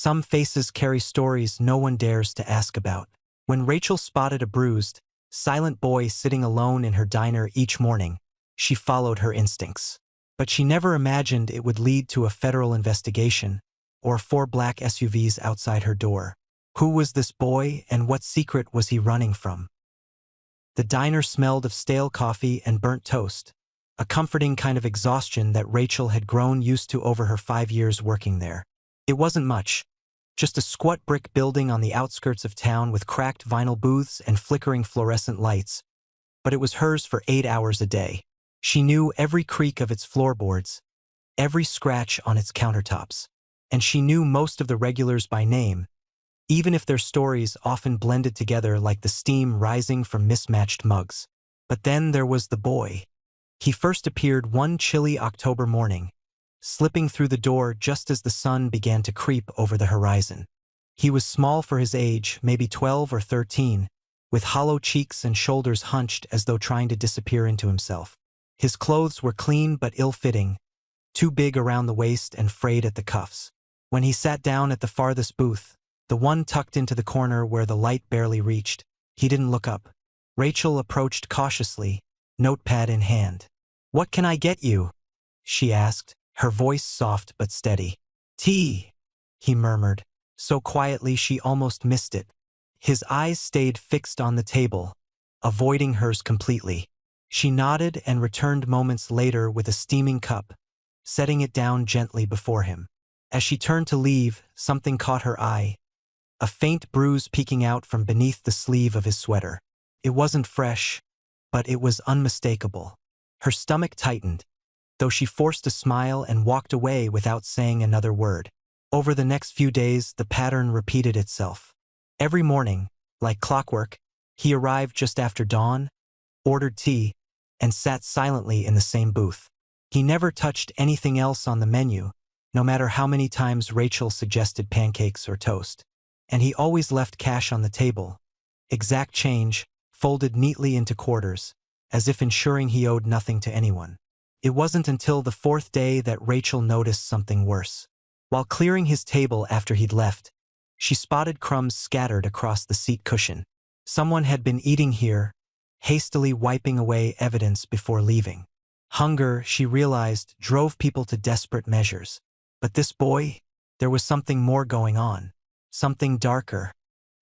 Some faces carry stories no one dares to ask about. When Rachel spotted a bruised, silent boy sitting alone in her diner each morning, she followed her instincts. But she never imagined it would lead to a federal investigation or 4 black SUVs outside her door. Who was this boy, and what secret was he running from? The diner smelled of stale coffee and burnt toast, a comforting kind of exhaustion that Rachel had grown used to over her 5 years working there. It wasn't much, just a squat brick building on the outskirts of town with cracked vinyl booths and flickering fluorescent lights, but it was hers for 8 hours a day. She knew every creak of its floorboards, every scratch on its countertops, and she knew most of the regulars by name, even if their stories often blended together like the steam rising from mismatched mugs. But then there was the boy. He first appeared one chilly October morning, slipping through the door just as the sun began to creep over the horizon. He was small for his age, maybe 12 or 13, with hollow cheeks and shoulders hunched as though trying to disappear into himself. His clothes were clean but ill-fitting, too big around the waist and frayed at the cuffs. When he sat down at the farthest booth, the one tucked into the corner where the light barely reached, he didn't look up. Rachel approached cautiously, notepad in hand. "What can I get you?" she asked, her voice soft but steady. "Tea," he murmured, so quietly she almost missed it. His eyes stayed fixed on the table, avoiding hers completely. She nodded and returned moments later with a steaming cup, setting it down gently before him. As she turned to leave, something caught her eye, a faint bruise peeking out from beneath the sleeve of his sweater. It wasn't fresh, but it was unmistakable. Her stomach tightened, though she forced a smile and walked away without saying another word. Over the next few days, the pattern repeated itself. Every morning, like clockwork, he arrived just after dawn, ordered tea, and sat silently in the same booth. He never touched anything else on the menu, no matter how many times Rachel suggested pancakes or toast. And he always left cash on the table, exact change, folded neatly into quarters, as if ensuring he owed nothing to anyone. It wasn't until the 4th day that Rachel noticed something worse. While clearing his table after he'd left, she spotted crumbs scattered across the seat cushion. Someone had been eating here, hastily wiping away evidence before leaving. Hunger, she realized, drove people to desperate measures. But this boy, there was something more going on. Something darker.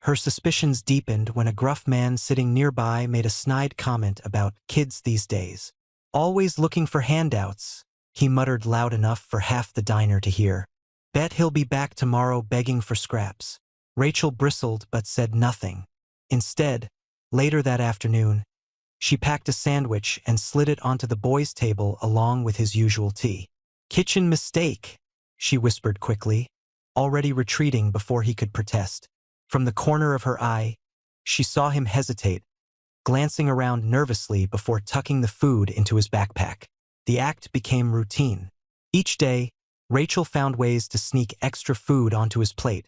Her suspicions deepened when a gruff man sitting nearby made a snide comment about kids these days. "Always looking for handouts," he muttered loud enough for half the diner to hear. "Bet he'll be back tomorrow begging for scraps." Rachel bristled but said nothing. Instead, later that afternoon, she packed a sandwich and slid it onto the boy's table along with his usual tea. "Kitchen mistake," she whispered quickly, already retreating before he could protest. From the corner of her eye, she saw him hesitate, glancing around nervously before tucking the food into his backpack. The act became routine. Each day, Rachel found ways to sneak extra food onto his plate.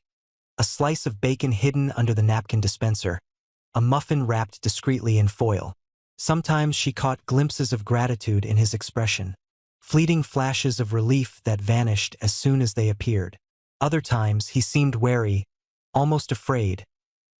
A slice of bacon hidden under the napkin dispenser, a muffin wrapped discreetly in foil. Sometimes she caught glimpses of gratitude in his expression, fleeting flashes of relief that vanished as soon as they appeared. Other times he seemed wary, almost afraid,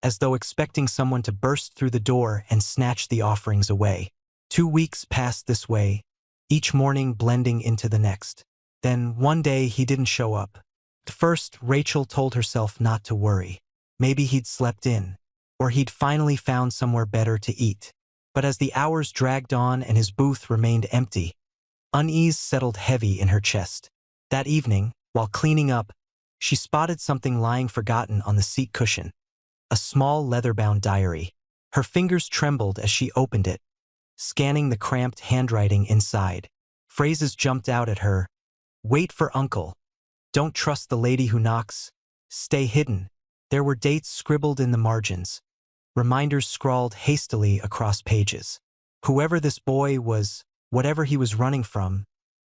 as though expecting someone to burst through the door and snatch the offerings away. 2 weeks passed this way, each morning blending into the next. Then one day he didn't show up. At first, Rachel told herself not to worry. Maybe he'd slept in, or he'd finally found somewhere better to eat. But as the hours dragged on and his booth remained empty, unease settled heavy in her chest. That evening, while cleaning up, she spotted something lying forgotten on the seat cushion. A small leather-bound diary. Her fingers trembled as she opened it, scanning the cramped handwriting inside. Phrases jumped out at her. "Wait for uncle. Don't trust the lady who knocks. Stay hidden." There were dates scribbled in the margins, reminders scrawled hastily across pages. Whoever this boy was, whatever he was running from,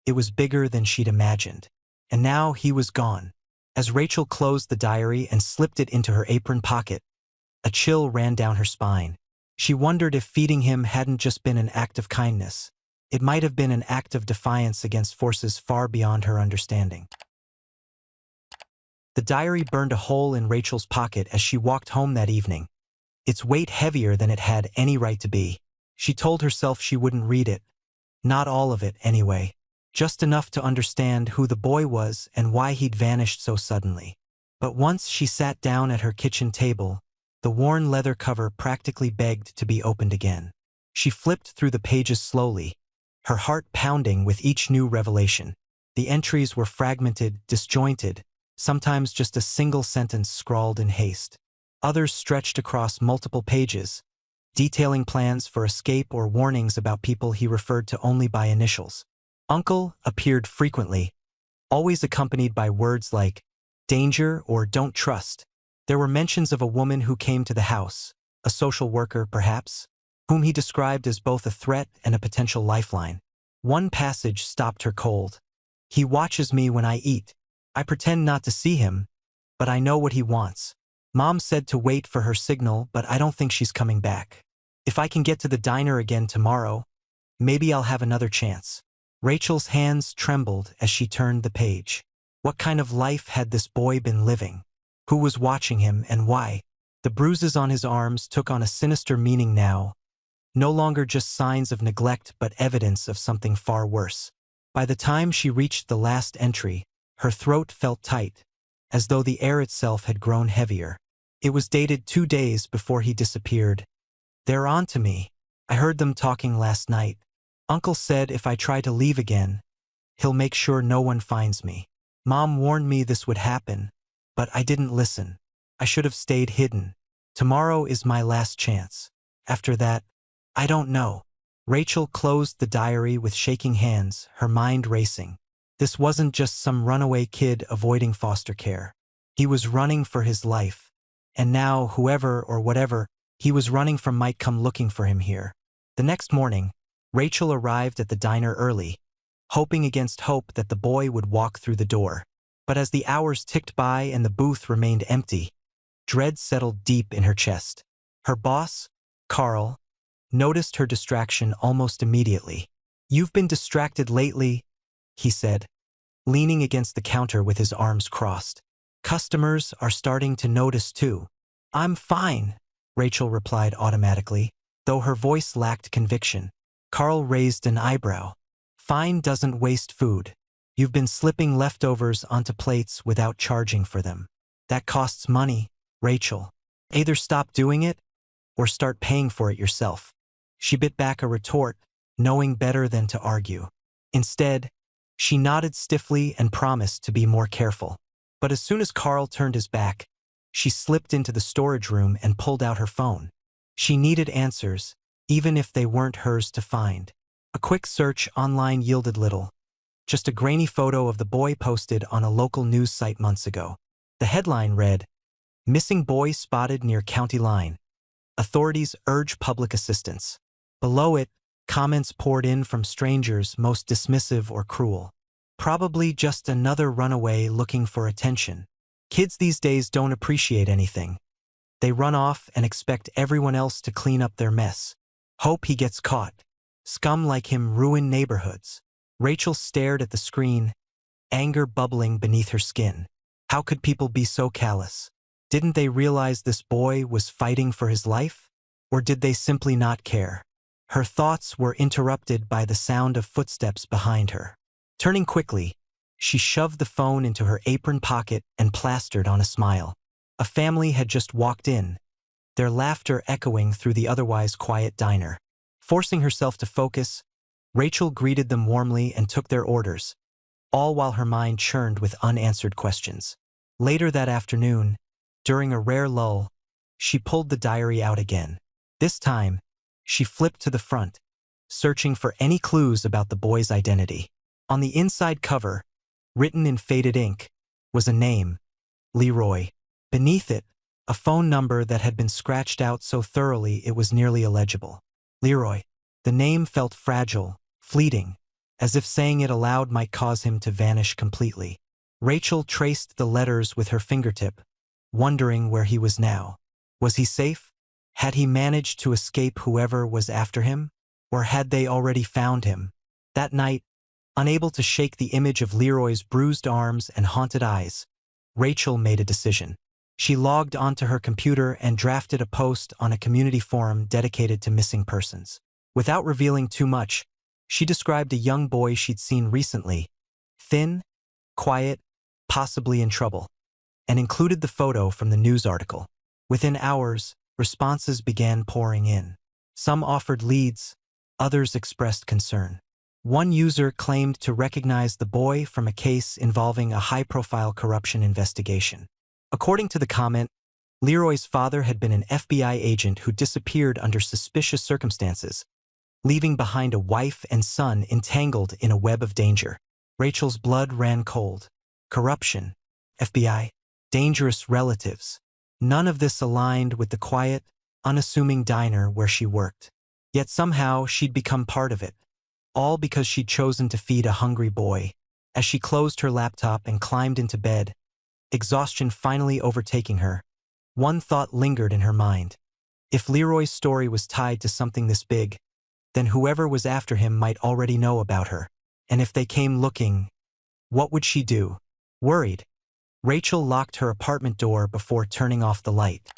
it was bigger than she'd imagined. And now he was gone. As Rachel closed the diary and slipped it into her apron pocket, a chill ran down her spine. She wondered if feeding him hadn't just been an act of kindness. It might have been an act of defiance against forces far beyond her understanding. The diary burned a hole in Rachel's pocket as she walked home that evening, its weight heavier than it had any right to be. She told herself she wouldn't read it. Not all of it, anyway. Just enough to understand who the boy was and why he'd vanished so suddenly. But once she sat down at her kitchen table, the worn leather cover practically begged to be opened again. She flipped through the pages slowly, her heart pounding with each new revelation. The entries were fragmented, disjointed, sometimes just a single sentence scrawled in haste. Others stretched across multiple pages, detailing plans for escape or warnings about people he referred to only by initials. Uncle appeared frequently, always accompanied by words like danger or don't trust. There were mentions of a woman who came to the house, a social worker perhaps, whom he described as both a threat and a potential lifeline. One passage stopped her cold. He watches me when I eat. I pretend not to see him, but I know what he wants. Mom said to wait for her signal, but I don't think she's coming back. If I can get to the diner again tomorrow, maybe I'll have another chance. Rachel's hands trembled as she turned the page. What kind of life had this boy been living? Who was watching him and why? The bruises on his arms took on a sinister meaning now, no longer just signs of neglect but evidence of something far worse. By the time she reached the last entry, her throat felt tight, as though the air itself had grown heavier. It was dated 2 days before he disappeared. They're on to me. I heard them talking last night. Uncle said if I try to leave again, he'll make sure no one finds me. Mom warned me this would happen, but I didn't listen. I should have stayed hidden. Tomorrow is my last chance. After that, I don't know. Rachel closed the diary with shaking hands, her mind racing. This wasn't just some runaway kid avoiding foster care. He was running for his life. And now, whoever or whatever he was running from might come looking for him here. The next morning, Rachel arrived at the diner early, hoping against hope that the boy would walk through the door. But as the hours ticked by and the booth remained empty, dread settled deep in her chest. Her boss, Carl, noticed her distraction almost immediately. "You've been distracted lately," he said, leaning against the counter with his arms crossed. "Customers are starting to notice too." "I'm fine," Rachel replied automatically, though her voice lacked conviction. Carl raised an eyebrow. "Fine doesn't waste food. You've been slipping leftovers onto plates without charging for them. That costs money, Rachel. Either stop doing it or start paying for it yourself." She bit back a retort, knowing better than to argue. Instead, she nodded stiffly and promised to be more careful. But as soon as Carl turned his back, she slipped into the storage room and pulled out her phone. She needed answers, even if they weren't hers to find. A quick search online yielded little. Just a grainy photo of the boy posted on a local news site months ago. The headline read, "Missing boy spotted near county line. Authorities urge public assistance." Below it, comments poured in from strangers most dismissive or cruel. Probably just another runaway looking for attention. Kids these days don't appreciate anything. They run off and expect everyone else to clean up their mess. Hope he gets caught. Scum like him ruin neighborhoods. Rachel stared at the screen, anger bubbling beneath her skin. How could people be so callous? Didn't they realize this boy was fighting for his life? Or did they simply not care? Her thoughts were interrupted by the sound of footsteps behind her. Turning quickly, she shoved the phone into her apron pocket and plastered on a smile. A family had just walked in, their laughter echoing through the otherwise quiet diner. Forcing herself to focus, Rachel greeted them warmly and took their orders, all while her mind churned with unanswered questions. Later that afternoon, during a rare lull, she pulled the diary out again. This time, she flipped to the front, searching for any clues about the boy's identity. On the inside cover, written in faded ink, was a name, Leroy. Beneath it, a phone number that had been scratched out so thoroughly it was nearly illegible. Leroy. The name felt fragile, fleeting, as if saying it aloud might cause him to vanish completely. Rachel traced the letters with her fingertip, wondering where he was now. Was he safe? Had he managed to escape whoever was after him? Or had they already found him? That night, unable to shake the image of Leroy's bruised arms and haunted eyes, Rachel made a decision. She logged onto her computer and drafted a post on a community forum dedicated to missing persons. Without revealing too much, she described a young boy she'd seen recently, thin, quiet, possibly in trouble, and included the photo from the news article. Within hours, responses began pouring in. Some offered leads, others expressed concern. One user claimed to recognize the boy from a case involving a high-profile corruption investigation. According to the comment, Leroy's father had been an FBI agent who disappeared under suspicious circumstances, leaving behind a wife and son entangled in a web of danger. Rachel's blood ran cold. Corruption, FBI, dangerous relatives. None of this aligned with the quiet, unassuming diner where she worked. Yet somehow she'd become part of it, all because she'd chosen to feed a hungry boy. As she closed her laptop and climbed into bed, exhaustion finally overtaking her, one thought lingered in her mind. If Leroy's story was tied to something this big, then whoever was after him might already know about her. And if they came looking, what would she do? Worried, Rachel locked her apartment door before turning off the light.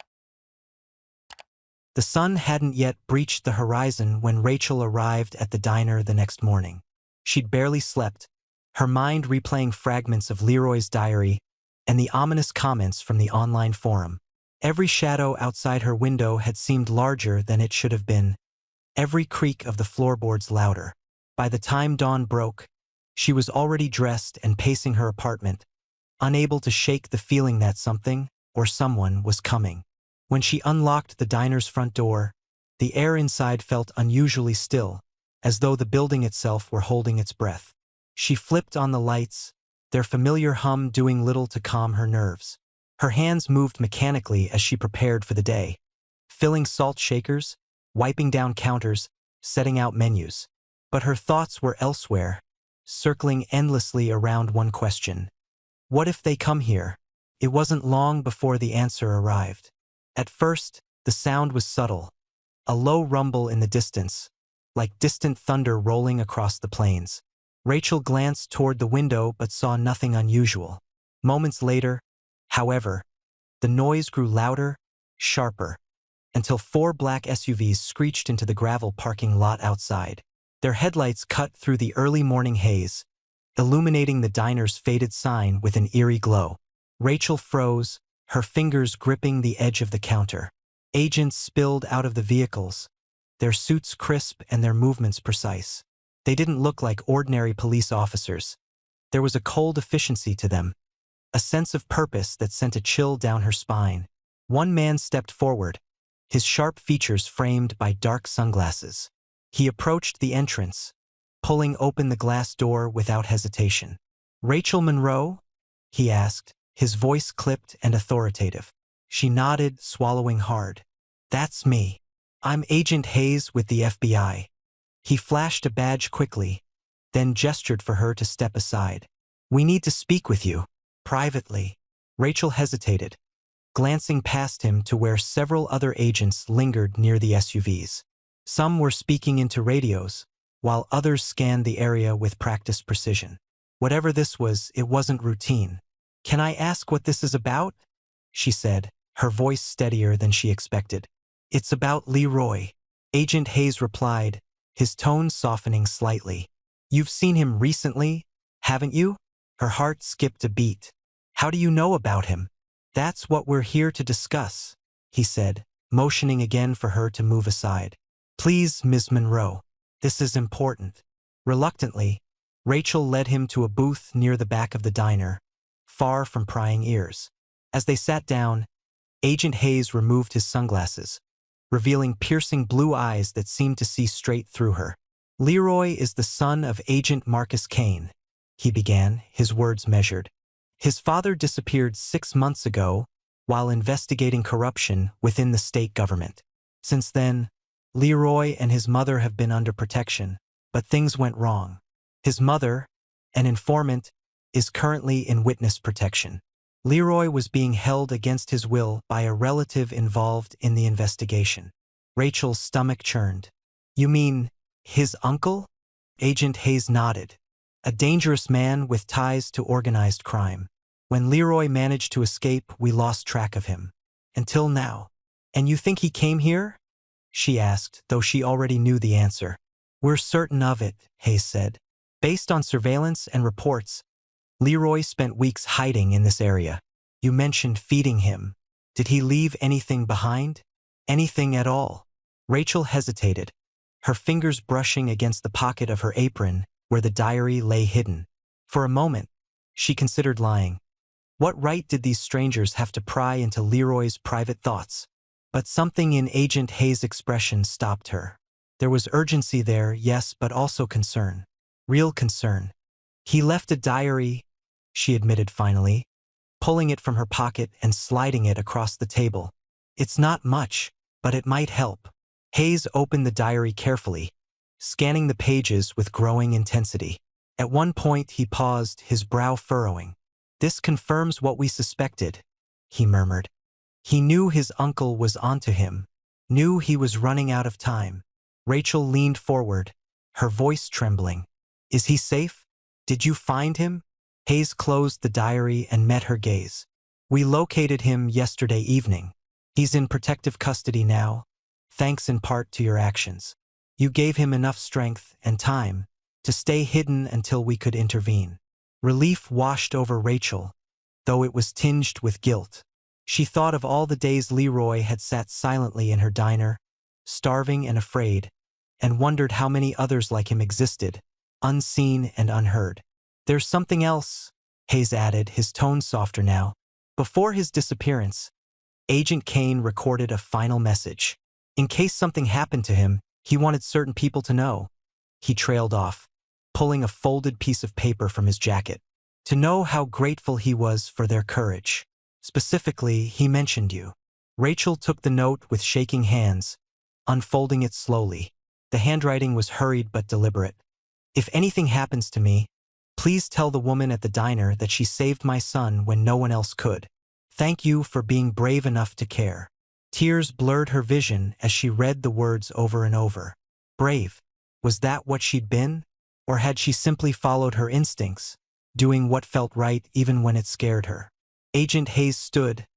The sun hadn't yet breached the horizon when Rachel arrived at the diner the next morning. She'd barely slept, her mind replaying fragments of Leroy's diary and the ominous comments from the online forum. Every shadow outside her window had seemed larger than it should have been, every creak of the floorboards louder. By the time dawn broke, she was already dressed and pacing her apartment, unable to shake the feeling that something or someone was coming. When she unlocked the diner's front door, the air inside felt unusually still, as though the building itself were holding its breath. She flipped on the lights, their familiar hum doing little to calm her nerves. Her hands moved mechanically as she prepared for the day, filling salt shakers, wiping down counters, setting out menus. But her thoughts were elsewhere, circling endlessly around one question. What if they come here? It wasn't long before the answer arrived. At first, the sound was subtle, a low rumble in the distance, like distant thunder rolling across the plains. Rachel glanced toward the window but saw nothing unusual. Moments later, however, the noise grew louder, sharper, until 4 black SUVs screeched into the gravel parking lot outside. Their headlights cut through the early morning haze, illuminating the diner's faded sign with an eerie glow. Rachel froze, her fingers gripping the edge of the counter. Agents spilled out of the vehicles, their suits crisp and their movements precise. They didn't look like ordinary police officers. There was a cold efficiency to them, a sense of purpose that sent a chill down her spine. One man stepped forward, his sharp features framed by dark sunglasses. He approached the entrance, pulling open the glass door without hesitation. "Rachel Monroe?" he asked, his voice clipped and authoritative. She nodded, swallowing hard. "That's me. I'm Agent Hayes with the FBI." He flashed a badge quickly, then gestured for her to step aside. "We need to speak with you, privately." Rachel hesitated, glancing past him to where several other agents lingered near the SUVs. Some were speaking into radios, while others scanned the area with practiced precision. Whatever this was, it wasn't routine. "Can I ask what this is about?" she said, her voice steadier than she expected. "It's about Leroy," Agent Hayes replied, his tone softening slightly. "You've seen him recently, haven't you?" Her heart skipped a beat. "How do you know about him?" "That's what we're here to discuss," he said, motioning again for her to move aside. "Please, Ms. Monroe, this is important." Reluctantly, Rachel led him to a booth near the back of the diner, far from prying ears. As they sat down, Agent Hayes removed his sunglasses, revealing piercing blue eyes that seemed to see straight through her. "Leroy is the son of Agent Marcus Kane," he began, his words measured. "His father disappeared 6 months ago while investigating corruption within the state government. Since then, Leroy and his mother have been under protection, but things went wrong. His mother, an informant, is currently in witness protection. Leroy was being held against his will by a relative involved in the investigation." Rachel's stomach churned. "You mean his uncle?" Agent Hayes nodded. "A dangerous man with ties to organized crime. When Leroy managed to escape, we lost track of him. Until now. And you think he came here? She asked, though she already knew the answer. We're certain of it, Hayes said. Based on surveillance and reports, Leroy spent weeks hiding in this area. You mentioned feeding him. Did he leave anything behind? Anything at all? Rachel hesitated, her fingers brushing against the pocket of her apron where the diary lay hidden. For a moment, she considered lying. What right did these strangers have to pry into Leroy's private thoughts? But something in Agent Hayes' expression stopped her. There was urgency there, yes, but also concern. Real concern. He left a diary, she admitted finally, pulling it from her pocket and sliding it across the table. It's not much, but it might help. Hayes opened the diary carefully, scanning the pages with growing intensity. At one point he paused, his brow furrowing. This confirms what we suspected, he murmured. He knew his uncle was onto him, knew he was running out of time. Rachel leaned forward, her voice trembling. Is he safe? Did you find him? Hayes closed the diary and met her gaze. We located him yesterday evening. He's in protective custody now, thanks in part to your actions. You gave him enough strength and time to stay hidden until we could intervene. Relief washed over Rachel, though it was tinged with guilt. She thought of all the days Leroy had sat silently in her diner, starving and afraid, and wondered how many others like him existed, unseen and unheard. There's something else, Hayes added, his tone softer now. Before his disappearance, Agent Kane recorded a final message. In case something happened to him, he wanted certain people to know. He trailed off, pulling a folded piece of paper from his jacket. To know how grateful he was for their courage. Specifically, he mentioned you. Rachel took the note with shaking hands, unfolding it slowly. The handwriting was hurried but deliberate. If anything happens to me, please tell the woman at the diner that she saved my son when no one else could. Thank you for being brave enough to care. Tears blurred her vision as she read the words over and over. Brave. Was that what she'd been? Or had she simply followed her instincts, doing what felt right even when it scared her? Agent Hayes stood,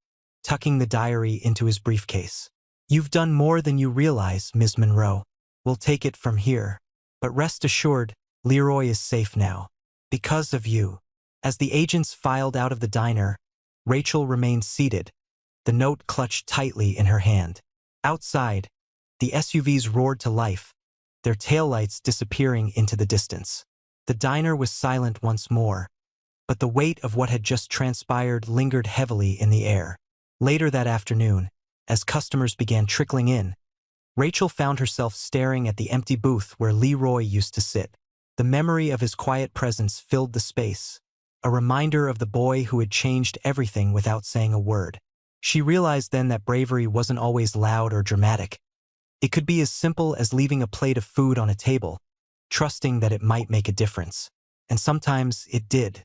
tucking the diary into his briefcase. You've done more than you realize, Ms. Monroe. We'll take it from here. But rest assured, Leroy is safe now. Because of you. As the agents filed out of the diner, Rachel remained seated, the note clutched tightly in her hand. Outside, the SUVs roared to life, their taillights disappearing into the distance. The diner was silent once more, but the weight of what had just transpired lingered heavily in the air. Later that afternoon, as customers began trickling in, Rachel found herself staring at the empty booth where Leroy used to sit. The memory of his quiet presence filled the space, a reminder of the boy who had changed everything without saying a word. She realized then that bravery wasn't always loud or dramatic. It could be as simple as leaving a plate of food on a table, trusting that it might make a difference. And sometimes it did.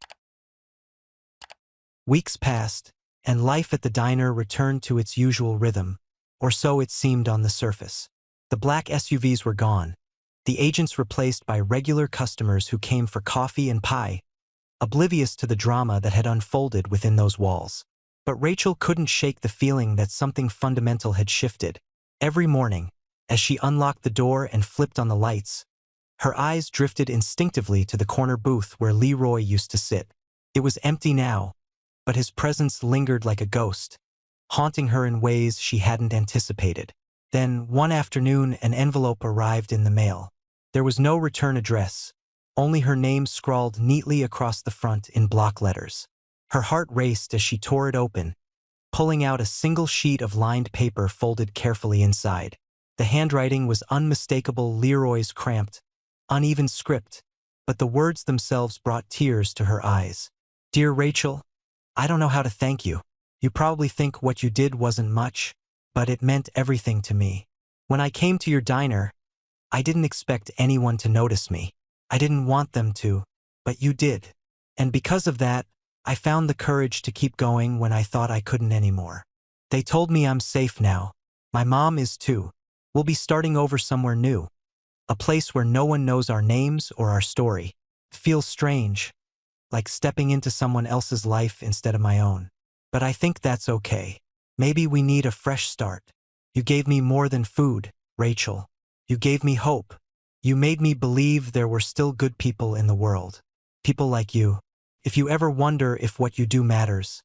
Weeks passed, and life at the diner returned to its usual rhythm, or so it seemed on the surface. The black SUVs were gone, the agents replaced by regular customers who came for coffee and pie, oblivious to the drama that had unfolded within those walls. But Rachel couldn't shake the feeling that something fundamental had shifted. Every morning, as she unlocked the door and flipped on the lights, her eyes drifted instinctively to the corner booth where Leroy used to sit. It was empty now, but his presence lingered like a ghost, haunting her in ways she hadn't anticipated. Then, one afternoon, an envelope arrived in the mail. There was no return address, only her name scrawled neatly across the front in block letters. Her heart raced as she tore it open, pulling out a single sheet of lined paper folded carefully inside. The handwriting was unmistakable, Leroy's cramped, uneven script, but the words themselves brought tears to her eyes. Dear Rachel, I don't know how to thank you. You probably think what you did wasn't much, but it meant everything to me. When I came to your diner, I didn't expect anyone to notice me. I didn't want them to, but you did. And because of that, I found the courage to keep going when I thought I couldn't anymore. They told me I'm safe now. My mom is too. We'll be starting over somewhere new. A place where no one knows our names or our story. Feels strange, like stepping into someone else's life instead of my own. But I think that's okay. Maybe we need a fresh start. You gave me more than food, Rachel. You gave me hope. You made me believe there were still good people in the world. People like you. If you ever wonder if what you do matters,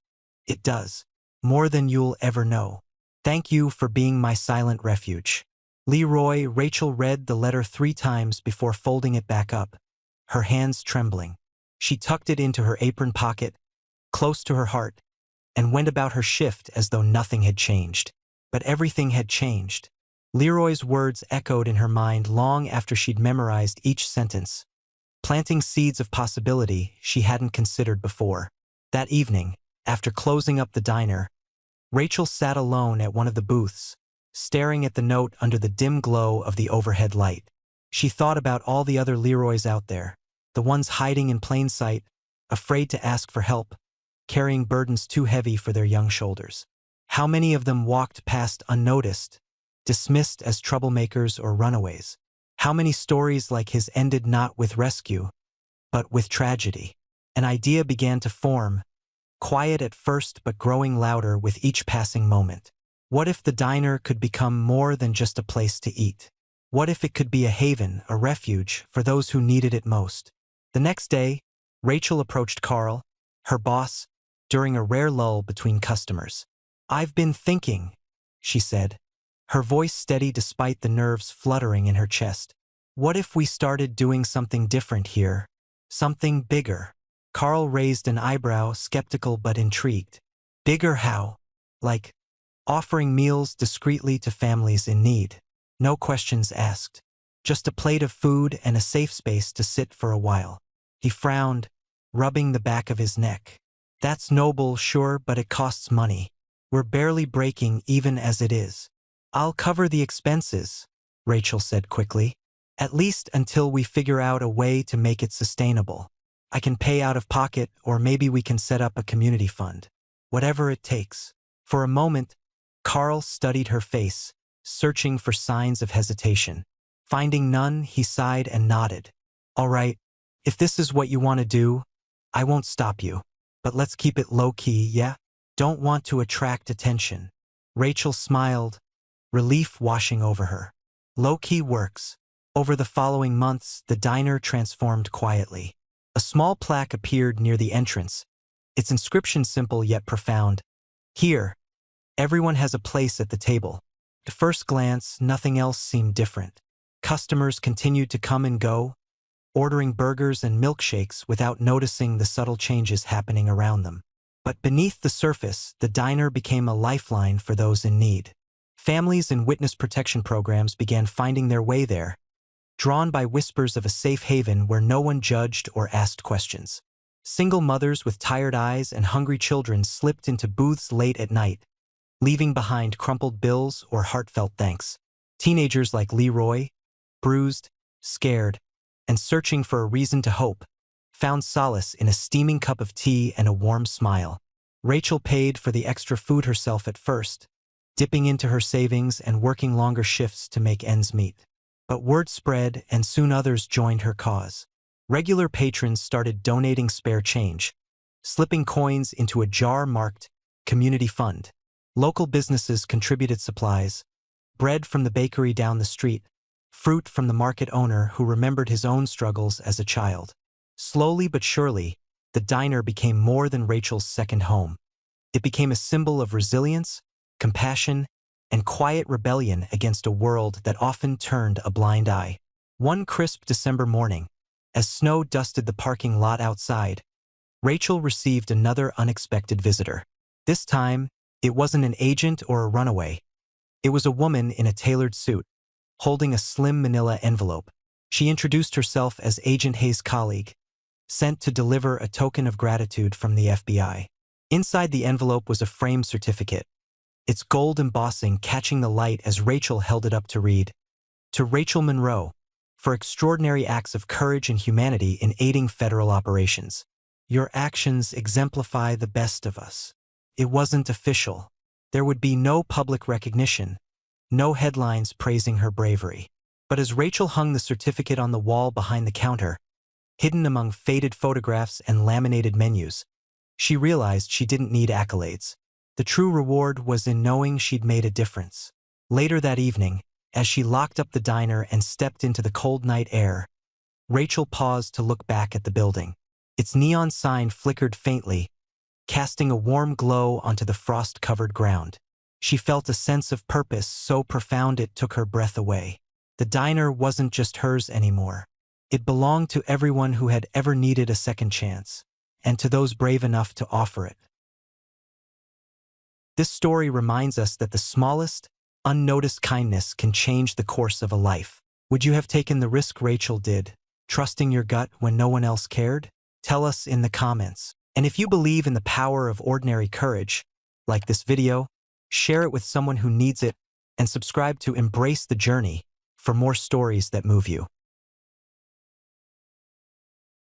it does. More than you'll ever know. Thank you for being my silent refuge. Leroy. Rachel read the letter 3 times before folding it back up, her hands trembling. She tucked it into her apron pocket, close to her heart, and went about her shift as though nothing had changed. But everything had changed. Leroy's words echoed in her mind long after she'd memorized each sentence, planting seeds of possibility she hadn't considered before. That evening, after closing up the diner, Rachel sat alone at one of the booths, staring at the note under the dim glow of the overhead light. She thought about all the other Leroys out there, the ones hiding in plain sight, afraid to ask for help, carrying burdens too heavy for their young shoulders. How many of them walked past unnoticed, dismissed as troublemakers or runaways? How many stories like his ended not with rescue, but with tragedy? An idea began to form, quiet at first but growing louder with each passing moment. What if the diner could become more than just a place to eat? What if it could be a haven, a refuge, for those who needed it most? The next day, Rachel approached Carl, her boss, during a rare lull between customers. "I've been thinking," she said, her voice steady despite the nerves fluttering in her chest. "What if we started doing something different here? Something bigger?" Carl raised an eyebrow, skeptical but intrigued. "Bigger how? Like offering meals discreetly to families in need. No questions asked. Just a plate of food and a safe space to sit for a while." He frowned, rubbing the back of his neck. "That's noble, sure, but it costs money. We're barely breaking even as it is." "I'll cover the expenses," Rachel said quickly. "At least until we figure out a way to make it sustainable. I can pay out of pocket, or maybe we can set up a community fund. Whatever it takes." For a moment, Carl studied her face, searching for signs of hesitation. Finding none, he sighed and nodded. "All right, if this is what you want to do, I won't stop you. But let's keep it low-key, yeah? Don't want to attract attention." Rachel smiled, relief washing over her. Low-key works. Over the following months, the diner transformed quietly. A small plaque appeared near the entrance, its inscription simple yet profound. "Here, everyone has a place at the table." At first glance, nothing else seemed different. Customers continued to come and go, ordering burgers and milkshakes without noticing the subtle changes happening around them. But beneath the surface, the diner became a lifeline for those in need. Families in witness protection programs began finding their way there, drawn by whispers of a safe haven where no one judged or asked questions. Single mothers with tired eyes and hungry children slipped into booths late at night, leaving behind crumpled bills or heartfelt thanks. Teenagers like Leroy, bruised, scared, and searching for a reason to hope, found solace in a steaming cup of tea and a warm smile. Rachel paid for the extra food herself at first, dipping into her savings and working longer shifts to make ends meet. But word spread, and soon others joined her cause. Regular patrons started donating spare change, slipping coins into a jar marked Community Fund. Local businesses contributed supplies, bread from the bakery down the street, fruit from the market owner who remembered his own struggles as a child. Slowly but surely, the diner became more than Rachel's second home. It became a symbol of resilience, compassion, and quiet rebellion against a world that often turned a blind eye. One crisp December morning, as snow dusted the parking lot outside, Rachel received another unexpected visitor. This time, it wasn't an agent or a runaway. It was a woman in a tailored suit, holding a slim manila envelope. She introduced herself as Agent Hayes' colleague, sent to deliver a token of gratitude from the FBI. Inside the envelope was a framed certificate, its gold embossing catching the light as Rachel held it up to read. "To Rachel Monroe, for extraordinary acts of courage and humanity in aiding federal operations. Your actions exemplify the best of us." It wasn't official. There would be no public recognition, no headlines praising her bravery. But as Rachel hung the certificate on the wall behind the counter, hidden among faded photographs and laminated menus. She realized she didn't need accolades. The true reward was in knowing she'd made a difference. Later that evening, as she locked up the diner and stepped into the cold night air, Rachel paused to look back at the building. Its neon sign flickered faintly, casting a warm glow onto the frost-covered ground. She felt a sense of purpose so profound it took her breath away. The diner wasn't just hers anymore. It belonged to everyone who had ever needed a second chance, and to those brave enough to offer it. This story reminds us that the smallest, unnoticed kindness can change the course of a life. Would you have taken the risk Rachel did, trusting your gut when no one else cared? Tell us in the comments. And if you believe in the power of ordinary courage, like this video, share it with someone who needs it, and subscribe to Embrace the Journey for more stories that move you.